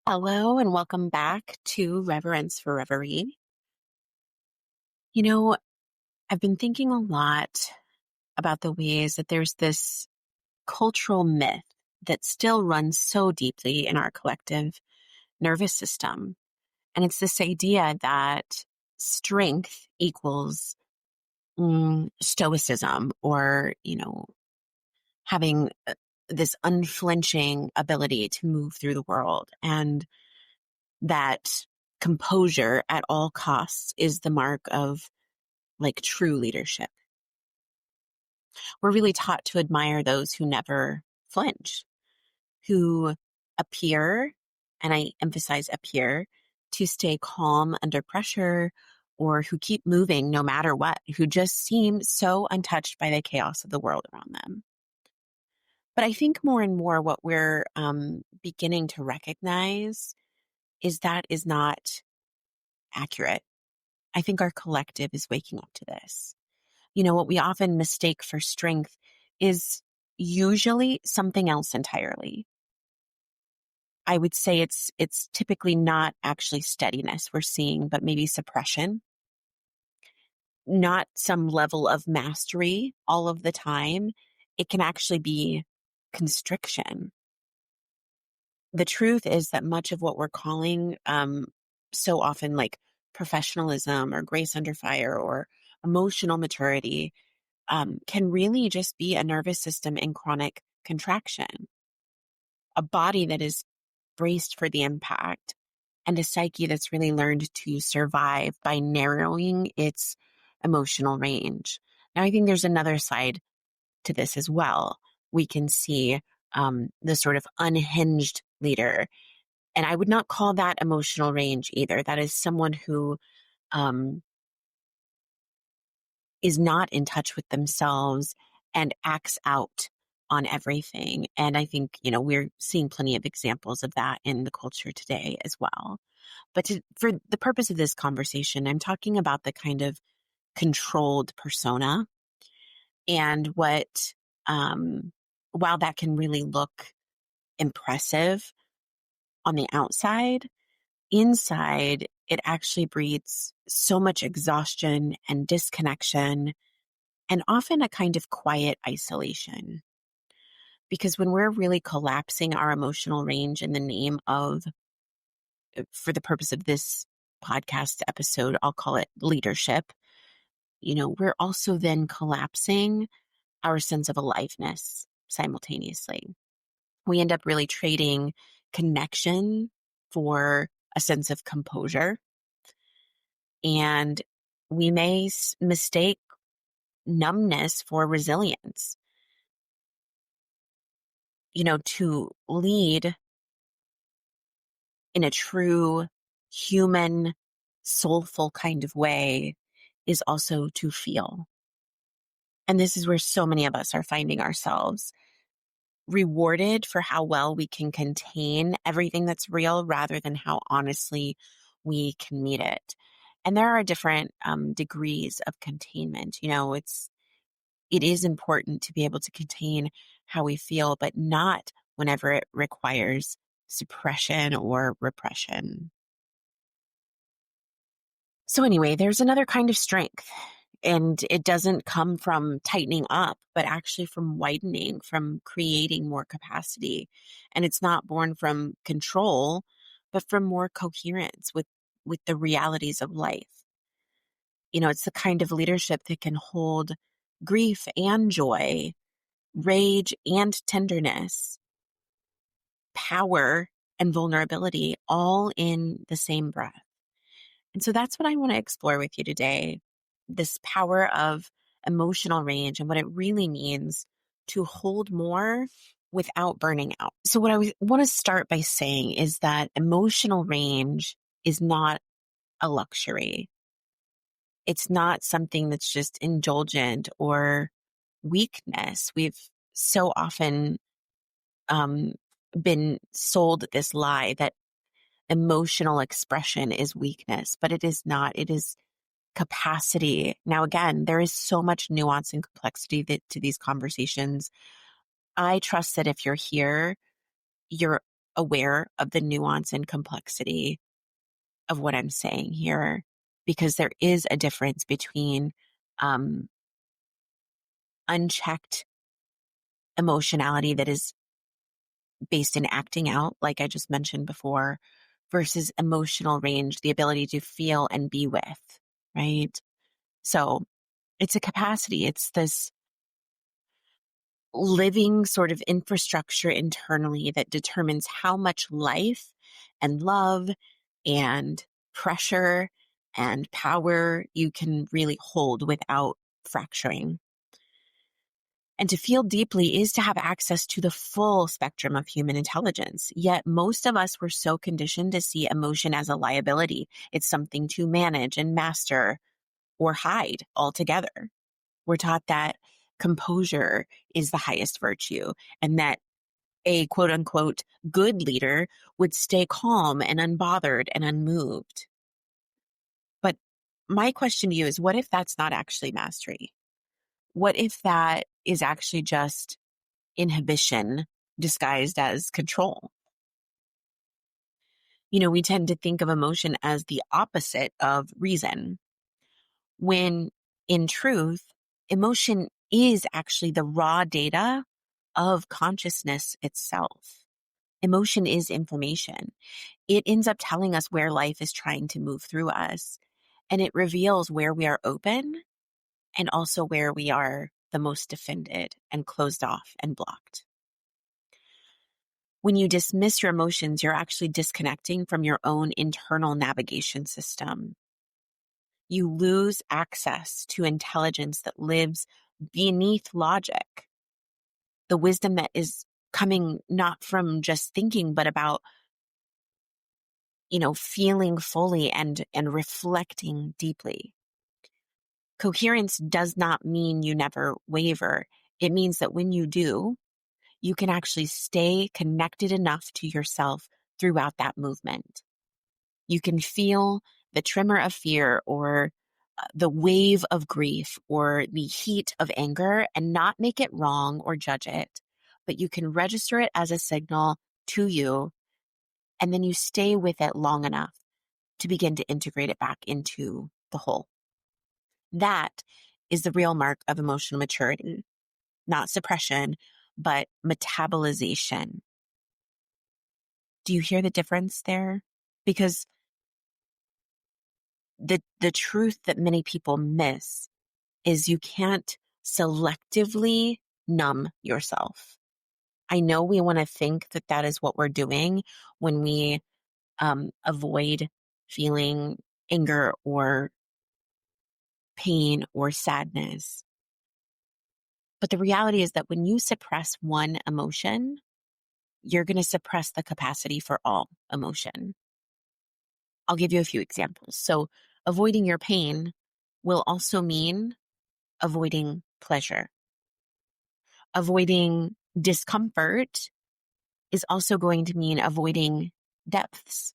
Hello and welcome back to Reverence for Rêverie. You know, I've been thinking a lot about the ways that there's this cultural myth that still runs so deeply in our collective nervous system. And it's this idea that strength equals stoicism or, having this unflinching ability to move through the world. And that composure at all costs is the mark of true leadership. We're really taught to admire those who never flinch, who appear, and I emphasize appear, to stay calm under pressure, or who keep moving no matter what, who just seem so untouched by the chaos of the world around them. But I think more and more what we're beginning to recognize is that is not accurate. I think our collective is waking up to this. What we often mistake for strength is usually something else entirely. I would say it's typically not actually steadiness we're seeing, but maybe suppression, not some level of mastery all of the time. It can actually be constriction. The truth is that much of what we're calling so often like professionalism or grace under fire or emotional maturity can really just be a nervous system in chronic contraction, a body that is braced for the impact, and a psyche that's really learned to survive by narrowing its emotional range. Now, I think there's another side to this as well. We can see the sort of unhinged leader. And I would not call that emotional range either. That is someone who is not in touch with themselves and acts out on everything. And I think, we're seeing plenty of examples of that in the culture today as well. But for the purpose of this conversation, I'm talking about the kind of controlled persona and what, while that can really look impressive on the outside, inside, it actually breeds so much exhaustion and disconnection and often a kind of quiet isolation. Because when we're really collapsing our emotional range in the name of, for the purpose of this podcast episode, I'll call it leadership, we're also then collapsing our sense of aliveness simultaneously. We end up really trading connection for a sense of composure. And we may mistake numbness for resilience. To lead in a true human, soulful kind of way is also to feel. And this is where so many of us are finding ourselves rewarded for how well we can contain everything that's real rather than how honestly we can meet it. And there are different degrees of containment. It is important to be able to contain how we feel, but not whenever it requires suppression or repression. So anyway, there's another kind of strength, and it doesn't come from tightening up, but actually from widening, from creating more capacity. And it's not born from control, but from more coherence with the realities of life. It's the kind of leadership that can hold grief and joy, rage and tenderness, power and vulnerability, all in the same breath. And so that's what I want to explore with you today, this power of emotional range and what it really means to hold more without burning out. So what I want to start by saying is that emotional range is not a luxury. It's not something that's just indulgent or weakness. We've so often been sold this lie that emotional expression is weakness, but it is not. It is capacity. Now, again, there is so much nuance and complexity to these conversations. I trust that if you're here, you're aware of the nuance and complexity of what I'm saying here, because there is a difference between unchecked emotionality that is based in acting out, like I just mentioned before, versus emotional range, the ability to feel and be with, right? So it's a capacity. It's this living sort of infrastructure internally that determines how much life and love and pressure and power you can really hold without fracturing. And to feel deeply is to have access to the full spectrum of human intelligence. Yet most of us were so conditioned to see emotion as a liability. It's something to manage and master or hide altogether. We're taught that composure is the highest virtue and that a quote unquote good leader would stay calm and unbothered and unmoved. But my question to you is, what if that's not actually mastery? What if that is actually just inhibition disguised as control? We tend to think of emotion as the opposite of reason, when in truth, emotion is actually the raw data of consciousness itself. Emotion is information. It ends up telling us where life is trying to move through us, and it reveals where we are open and also where we are the most defended and closed off and blocked. When you dismiss your emotions, you're actually disconnecting from your own internal navigation system. You lose access to intelligence that lives beneath logic, the wisdom that is coming not from just thinking, but about, feeling fully and reflecting deeply. Coherence does not mean you never waver. It means that when you do, you can actually stay connected enough to yourself throughout that movement. You can feel the tremor of fear or the wave of grief or the heat of anger and not make it wrong or judge it, but you can register it as a signal to you, and then you stay with it long enough to begin to integrate it back into the whole. That is the real mark of emotional maturity, not suppression, but metabolization. Do you hear the difference there? Because the truth that many people miss is you can't selectively numb yourself. I know we want to think that that is what we're doing when we avoid feeling anger or pain or sadness. But the reality is that when you suppress one emotion, you're going to suppress the capacity for all emotion. I'll give you a few examples. So avoiding your pain will also mean avoiding pleasure. Avoiding discomfort is also going to mean avoiding depths.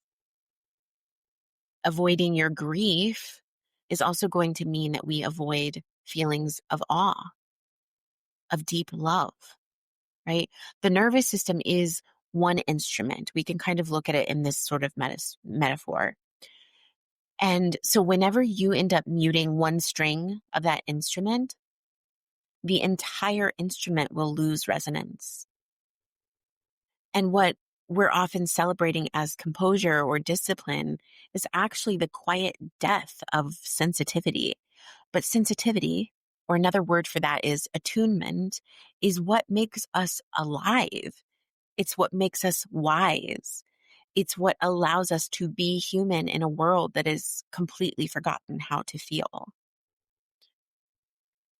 Avoiding your grief is also going to mean that we avoid feelings of awe, of deep love, right? The nervous system is one instrument. We can kind of look at it in this sort of metaphor. And so whenever you end up muting one string of that instrument, the entire instrument will lose resonance. And what we're often celebrating as composure or discipline is actually the quiet death of sensitivity. But sensitivity, or another word for that is attunement, is what makes us alive. It's what makes us wise. It's what allows us to be human in a world that has completely forgotten how to feel.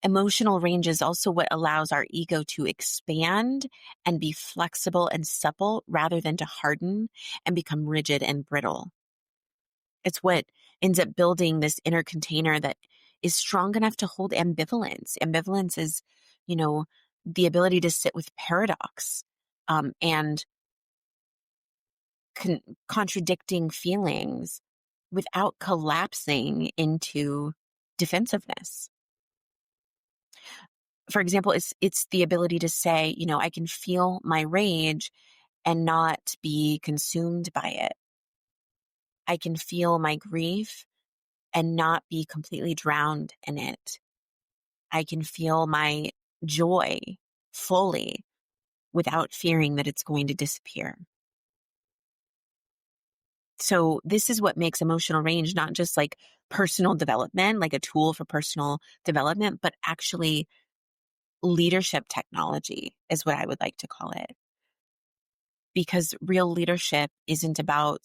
Emotional range is also what allows our ego to expand and be flexible and supple rather than to harden and become rigid and brittle. It's what ends up building this inner container that is strong enough to hold ambivalence. Ambivalence is, the ability to sit with paradox and contradicting feelings without collapsing into defensiveness. For example, it's the ability to say, I can feel my rage and not be consumed by it. I can feel my grief and not be completely drowned in it. I can feel my joy fully without fearing that it's going to disappear. So this is what makes emotional range not just like personal development, like a tool for personal development, but actually leadership technology is what I would like to call it. Because real leadership isn't about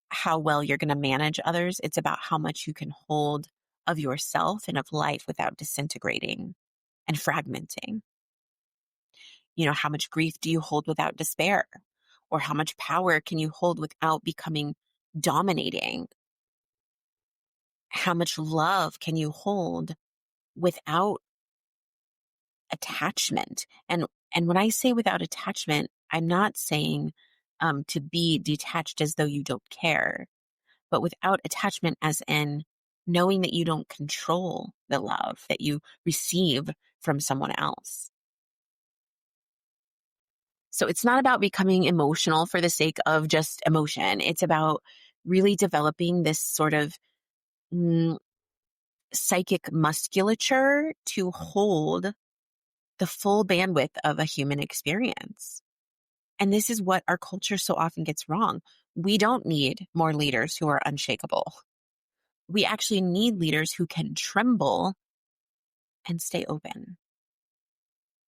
how well you're going to manage others. It's about how much you can hold of yourself and of life without disintegrating and fragmenting. How much grief do you hold without despair? Or how much power can you hold without becoming dominating? How much love can you hold without attachment? And when I say without attachment, I'm not saying to be detached as though you don't care, but without attachment as in knowing that you don't control the love that you receive from someone else. So it's not about becoming emotional for the sake of just emotion. It's about really developing this sort of psychic musculature to hold the full bandwidth of a human experience. And this is what our culture so often gets wrong. We don't need more leaders who are unshakable. We actually need leaders who can tremble and stay open,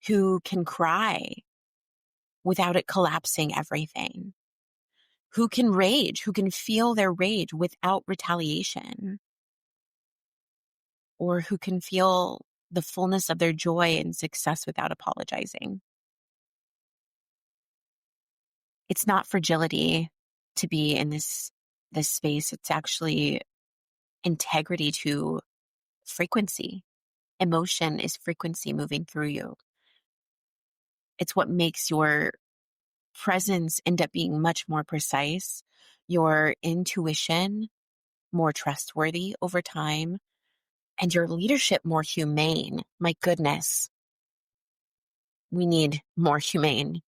who can cry without it collapsing everything, who can rage, who can feel their rage without retaliation, or who can feel the fullness of their joy and success without apologizing. It's not fragility to be in this space. It's actually integrity to frequency. Emotion is frequency moving through you. It's what makes your presence end up being much more precise, your intuition more trustworthy over time, and your leadership more humane. My goodness, we need more humane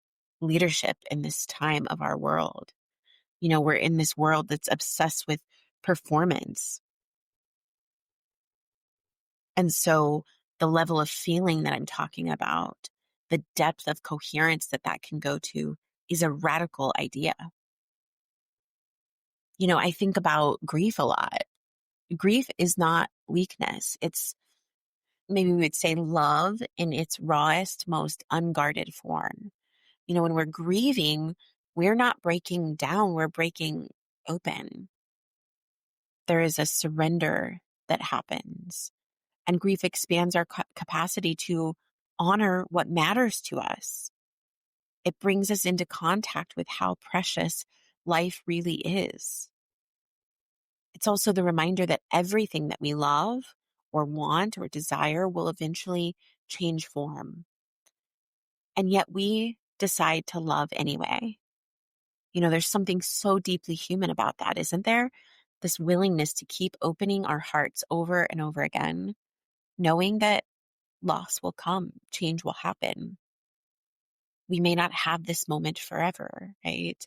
leadership in this time of our world. We're in this world that's obsessed with performance. And so the level of feeling that I'm talking about, the depth of coherence that can go to is a radical idea. I think about grief a lot. Grief is not weakness. It's, maybe we would say, love in its rawest, most unguarded form. When we're grieving, we're not breaking down, we're breaking open. There is a surrender that happens. And grief expands our capacity to honor what matters to us. It brings us into contact with how precious life really is. It's also the reminder that everything that we love or want or desire will eventually change form. And yet we decide to love anyway. There's something so deeply human about that, isn't there? This willingness to keep opening our hearts over and over again, knowing that loss will come, change will happen. We may not have this moment forever, right?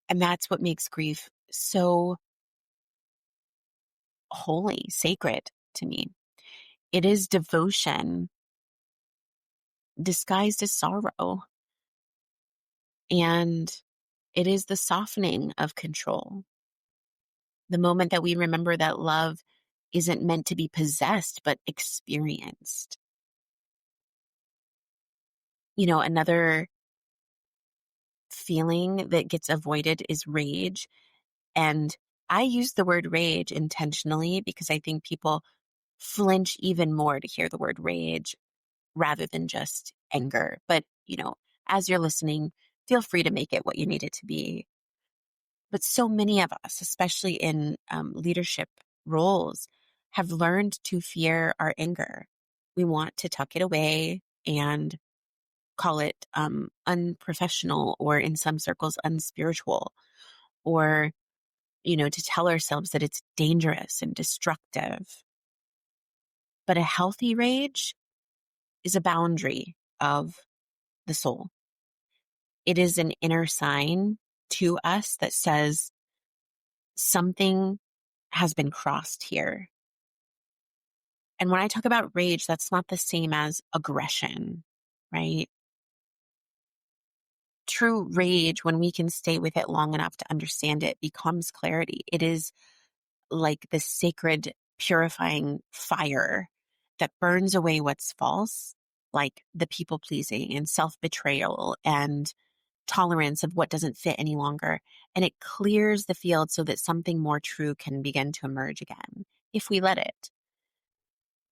And that's what makes grief so holy, sacred to me. It is devotion disguised as sorrow. And it is the softening of control. The moment that we remember that love isn't meant to be possessed, but experienced. Another feeling that gets avoided is rage. And I use the word rage intentionally because I think people flinch even more to hear the word rage rather than just anger. But, as you're listening, feel free to make it what you need it to be. But so many of us, especially in leadership roles, have learned to fear our anger. We want to tuck it away and call it unprofessional, or in some circles, unspiritual, or, to tell ourselves that it's dangerous and destructive. But a healthy rage is a boundary of the soul. It is an inner sign to us that says something has been crossed here. And when I talk about rage, that's not the same as aggression, right? True rage, when we can stay with it long enough to understand it, becomes clarity. It is like the sacred purifying fire that burns away what's false, like the people pleasing and self betrayal and tolerance of what doesn't fit any longer. And it clears the field so that something more true can begin to emerge again if we let it.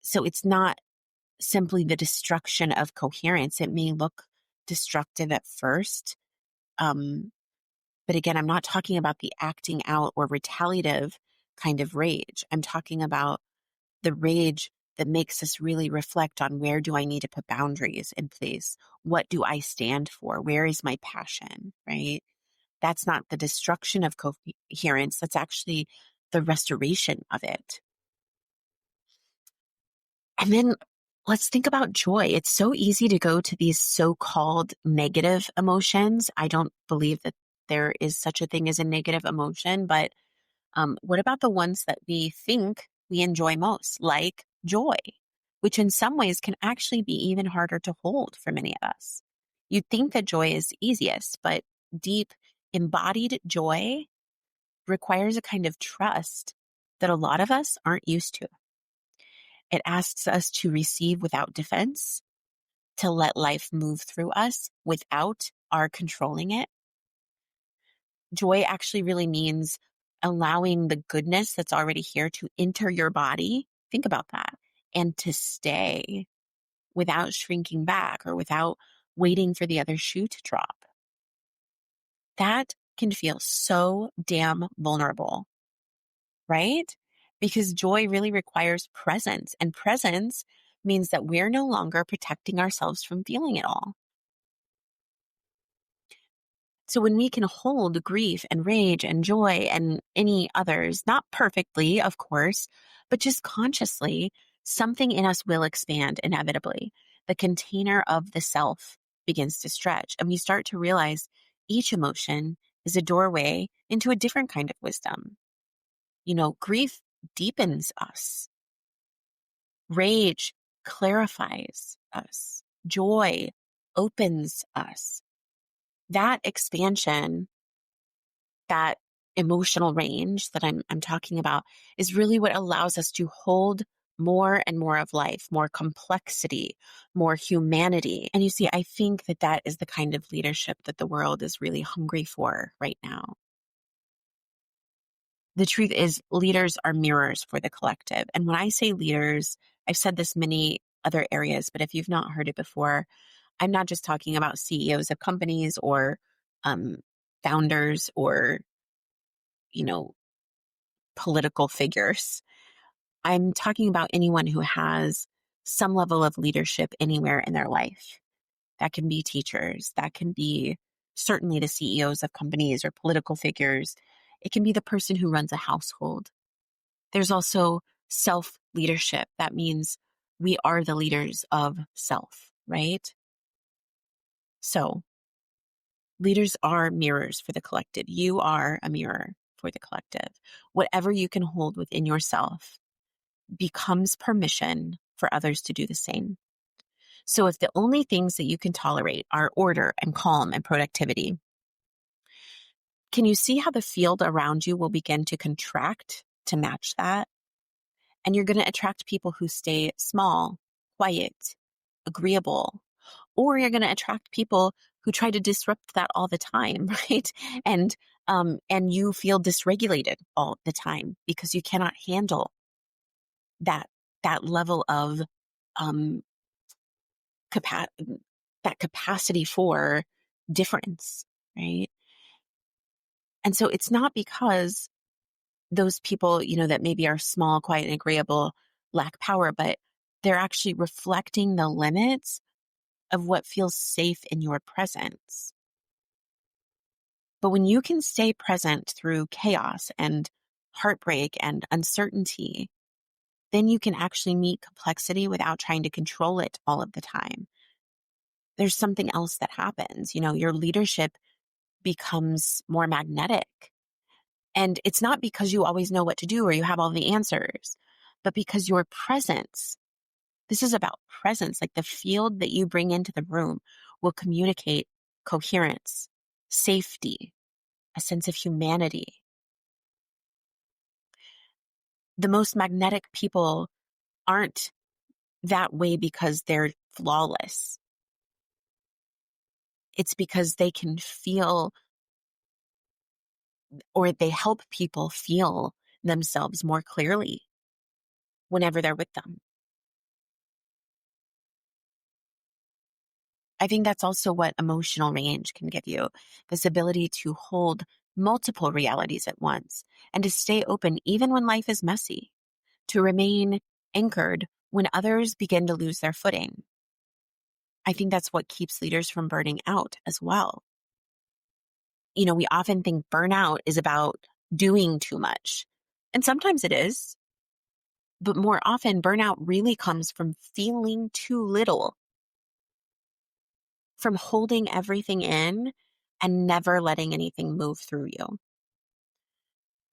So it's not simply the destruction of coherence. It may look destructive at first. But again, I'm not talking about the acting out or retaliative kind of rage. I'm talking about the rage that makes us really reflect on, where do I need to put boundaries in place? What do I stand for? Where is my passion, right? That's not the destruction of coherence. That's actually the restoration of it. And then let's think about joy. It's so easy to go to these so-called negative emotions. I don't believe that there is such a thing as a negative emotion, but what about the ones that we think we enjoy most, like joy, which in some ways can actually be even harder to hold for many of us? You'd think that joy is easiest, but deep embodied joy requires a kind of trust that a lot of us aren't used to. It asks us to receive without defense, to let life move through us without our controlling it. Joy actually really means allowing the goodness that's already here to enter your body. Think about that. And to stay without shrinking back or without waiting for the other shoe to drop. That can feel so damn vulnerable, right? Because joy really requires presence, and presence means that we're no longer protecting ourselves from feeling it all. So when we can hold grief and rage and joy and any others, not perfectly, of course, but just consciously, something in us will expand inevitably. The container of the self begins to stretch, and we start to realize each emotion is a doorway into a different kind of wisdom. Grief deepens us. Rage clarifies us. Joy opens us. That expansion, that emotional range that I'm talking about, is really what allows us to hold more and more of life, more complexity, more humanity. And you see, I think that that is the kind of leadership that the world is really hungry for right now. The truth is, leaders are mirrors for the collective. And when I say leaders, I've said this many other areas, but if you've not heard it before, I'm not just talking about CEOs of companies or founders or, political figures. I'm talking about anyone who has some level of leadership anywhere in their life. That can be teachers. That can be certainly the CEOs of companies or political figures. It can be the person who runs a household. There's also self-leadership. That means we are the leaders of self, right? So leaders are mirrors for the collective. You are a mirror for the collective. Whatever you can hold within yourself becomes permission for others to do the same. So if the only things that you can tolerate are order and calm and productivity, can you see how the field around you will begin to contract to match that? And you're going to attract people who stay small, quiet, agreeable, or you're going to attract people who try to disrupt that all the time, right? And you feel dysregulated all the time because you cannot handle that level of that capacity for difference, right? And so it's not because those people, that maybe are small, quiet, and agreeable lack power, but they're actually reflecting the limits of what feels safe in your presence. But when you can stay present through chaos and heartbreak and uncertainty, then you can actually meet complexity without trying to control it all of the time. there's something else that happens. Your leadership becomes more magnetic. And it's not because you always know what to do or you have all the answers, but because your presence, this is about presence, like the field that you bring into the room will communicate coherence, safety, a sense of humanity. The most magnetic people aren't that way because they're flawless. It's because they can feel, or they help people feel themselves more clearly whenever they're with them. I think that's also what emotional range can give you, this ability to hold multiple realities at once and to stay open even when life is messy, to remain anchored when others begin to lose their footing. I think that's what keeps leaders from burning out as well. We often think burnout is about doing too much, and sometimes it is, but more often burnout really comes from feeling too little, from holding everything in and never letting anything move through you.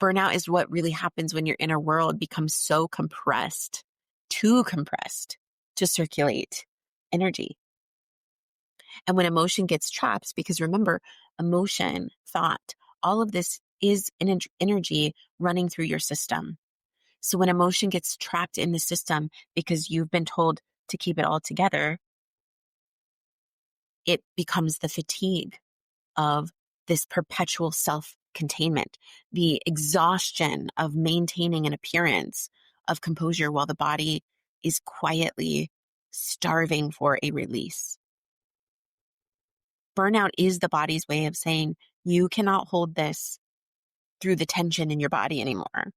Burnout is what really happens when your inner world becomes so compressed, too compressed to circulate energy. And when emotion gets trapped, because remember, emotion, thought, all of this is energy running through your system. So when emotion gets trapped in the system because you've been told to keep it all together, it becomes the fatigue of this perpetual self-containment, the exhaustion of maintaining an appearance of composure while the body is quietly starving for a release. Burnout is the body's way of saying, you cannot hold this through the tension in your body anymore.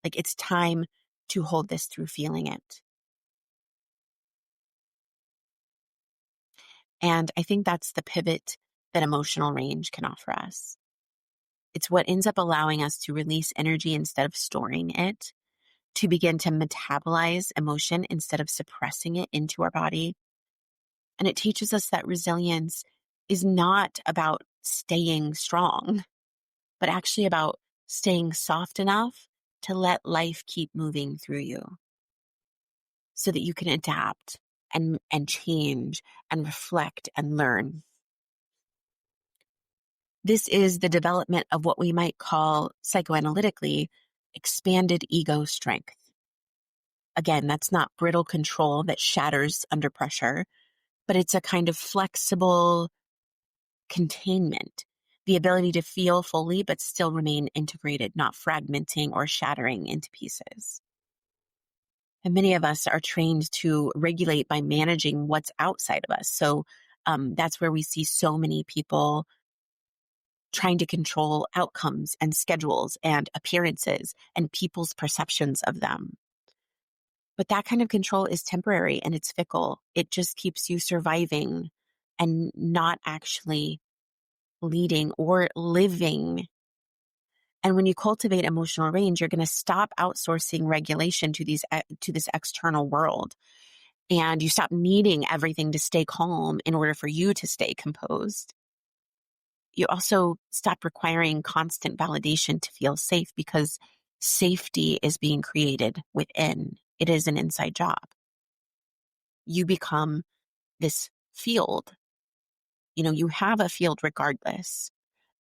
Like, it's time to hold this through feeling it. And I think that's the pivot that emotional range can offer us. It's what ends up allowing us to release energy instead of storing it, to begin to metabolize emotion instead of suppressing it into our body. And it teaches us that resilience is not about staying strong, but actually about staying soft enough to let life keep moving through you so that you can adapt and change and reflect and learn. This is the development of what we might call psychoanalytically expanded ego strength. Again, that's not brittle control that shatters under pressure, but it's a kind of flexible containment, the ability to feel fully but still remain integrated, not fragmenting or shattering into pieces. And many of us are trained to regulate by managing what's outside of us. So that's where we see so many people trying to control outcomes and schedules and appearances and people's perceptions of them. But that kind of control is temporary and it's fickle. It just keeps you surviving and not actually leading or living. And when you cultivate emotional range, you're going to stop outsourcing regulation to this external world. And you stop needing everything to stay calm in order for you to stay composed. You also stop requiring constant validation to feel safe because safety is being created within. It is an inside job. You become this field. You have a field regardless,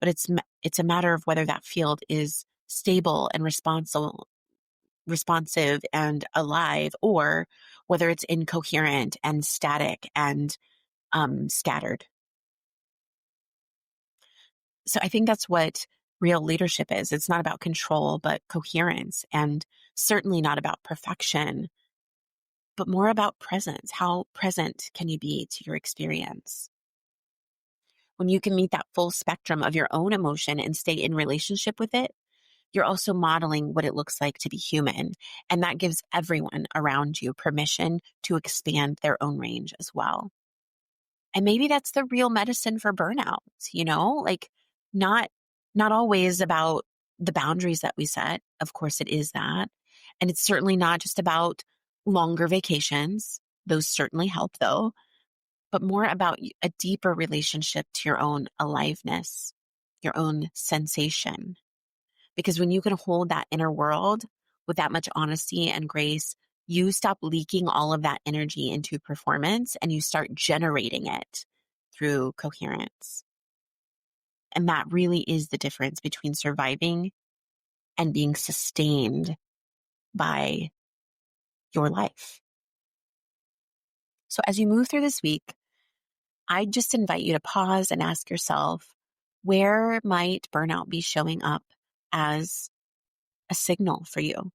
but it's a matter of whether that field is stable and responsive and alive, or whether it's incoherent and static and scattered. So I think that's what real leadership is. It's not about control, but coherence, and certainly not about perfection, but more about presence. How present can you be to your experience? When you can meet that full spectrum of your own emotion and stay in relationship with it, you're also modeling what it looks like to be human. And that gives everyone around you permission to expand their own range as well. And maybe that's the real medicine for burnout, like not always about the boundaries that we set. Of course it is that. And it's certainly not just about longer vacations. Those certainly help though. but more about a deeper relationship to your own aliveness, your own sensation. Because when you can hold that inner world with that much honesty and grace, you stop leaking all of that energy into performance and you start generating it through coherence. And that really is the difference between surviving and being sustained by your life. So as you move through this week, I just invite you to pause and ask yourself, where might burnout be showing up as a signal for you?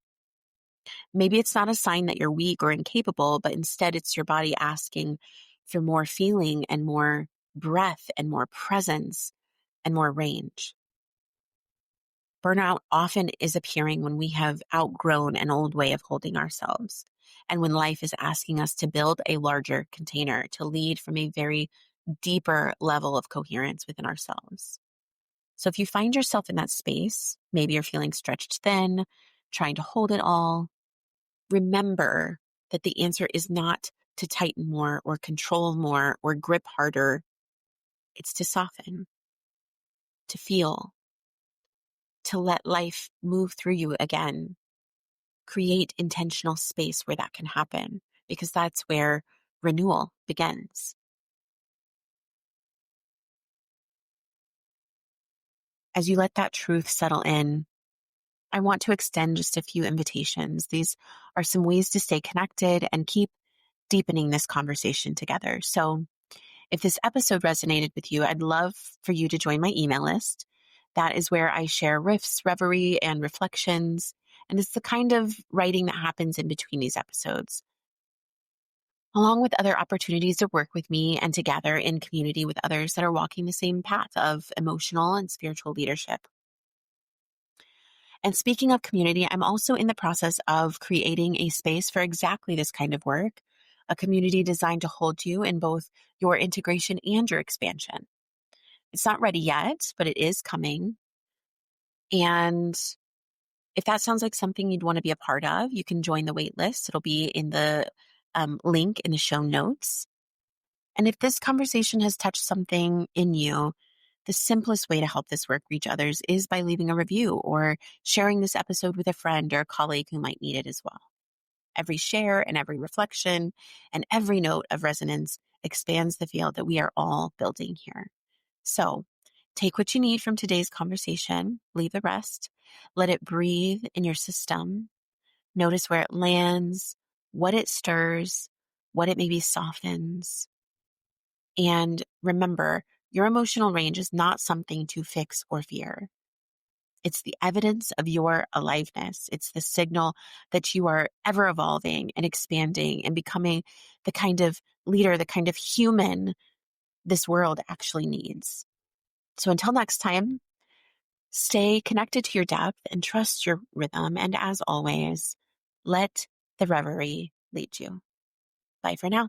Maybe it's not a sign that you're weak or incapable, but instead it's your body asking for more feeling and more breath and more presence and more range. Burnout often is appearing when we have outgrown an old way of holding ourselves and when life is asking us to build a larger container to lead from a very deeper level of coherence within ourselves. So if you find yourself in that space, maybe you're feeling stretched thin, trying to hold it all, remember that the answer is not to tighten more or control more or grip harder. It's to soften, to feel, to let life move through you again. Create intentional space where that can happen, because that's where renewal begins. As you let that truth settle in, I want to extend just a few invitations. These are some ways to stay connected and keep deepening this conversation together. So if this episode resonated with you, I'd love for you to join my email list. That is where I share riffs, reverie, and reflections. And it's the kind of writing that happens in between these episodes, along with other opportunities to work with me and to gather in community with others that are walking the same path of emotional and spiritual leadership. And speaking of community, I'm also in the process of creating a space for exactly this kind of work, a community designed to hold you in both your integration and your expansion. It's not ready yet, but it is coming. And if that sounds like something you'd want to be a part of, you can join the wait list. It'll be in the link in the show notes. And if this conversation has touched something in you, the simplest way to help this work reach others is by leaving a review or sharing this episode with a friend or a colleague who might need it as well. Every share and every reflection and every note of resonance expands the field that we are all building here. So take what you need from today's conversation, leave the rest, let it breathe in your system. Notice where it lands, what it stirs, what it maybe softens. And remember, your emotional range is not something to fix or fear. It's the evidence of your aliveness. It's the signal that you are ever evolving and expanding and becoming the kind of leader, the kind of human this world actually needs. So until next time, stay connected to your depth and trust your rhythm. And as always, let the reverie lead you. Bye for now.